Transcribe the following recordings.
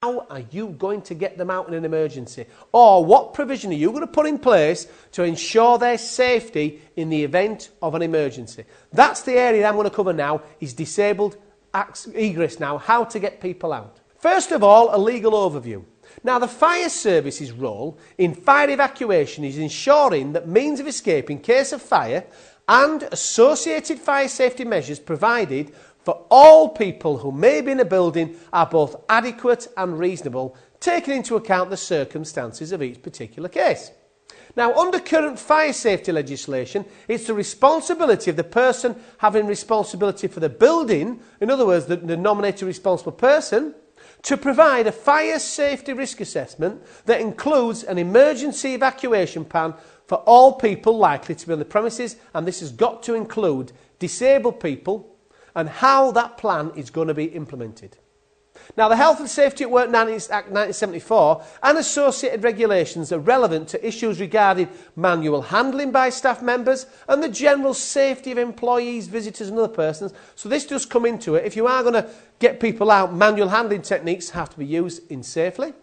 How are you going to get them out in an emergency? Or what provision are you going to put in place to ensure their safety in the event of an emergency? That's the area I'm going to cover now, is disabled egress now, how to get people out. First of all, a legal overview. Now, the fire service's role in fire evacuation is ensuring that means of escape in case of fire and associated fire safety measures provided for all people who may be in a building are both adequate and reasonable, taking into account the circumstances of each particular case. Now, under current fire safety legislation, it's the responsibility of the person having responsibility for the building, in other words, the nominated responsible person, to provide a fire safety risk assessment that includes an emergency evacuation plan for all people likely to be on the premises, and this has got to include disabled people, and how that plan is going to be implemented. Now, the Health and Safety at Work Act 1974 and associated regulations are relevant to issues regarding manual handling by staff members and the general safety of employees, visitors and other persons. So this does come into it. If you are going to get people out, manual handling techniques have to be used in safely.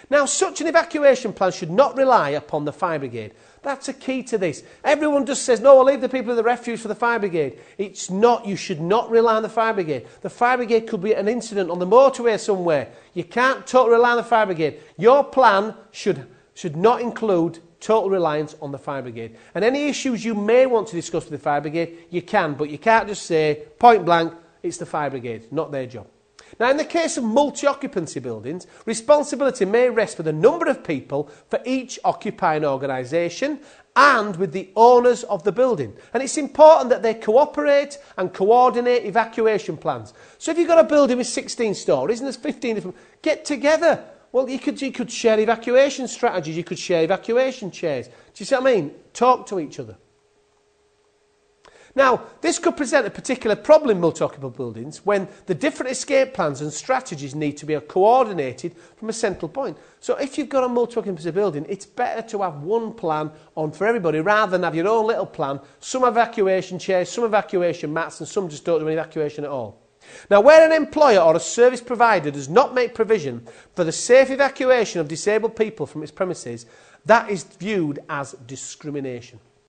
Now, such an evacuation plan should not rely upon the fire brigade. That's a key to this. Everyone just says, no, we'll leave the people in the refuge for the fire brigade. It's not. You should not rely on the fire brigade. The fire brigade could be an incident on the motorway somewhere. You can't totally rely on the fire brigade. Your plan should not include total reliance on the fire brigade. And any issues you may want to discuss with the fire brigade, you can, but you can't just say, point blank, it's the fire brigade, not their job. Now, in the case of multi-occupancy buildings, responsibility may rest with a number of people for each occupying organisation and with the owners of the building. And it's important that they cooperate and coordinate evacuation plans. So if you've got a building with 16 storeys and there's 15 different, get together. Well, you could share evacuation strategies, you could share evacuation chairs. Do you see what I mean? Talk to each other. Now, this could present a particular problem in multi-occupant buildings when the different escape plans and strategies need to be coordinated from a central point. So if you've got a multi-occupancy building, it's better to have one plan on for everybody rather than have your own little plan, some evacuation chairs, some evacuation mats and some just don't do any evacuation at all. Now, where an employer or a service provider does not make provision for the safe evacuation of disabled people from its premises, that is viewed as discrimination.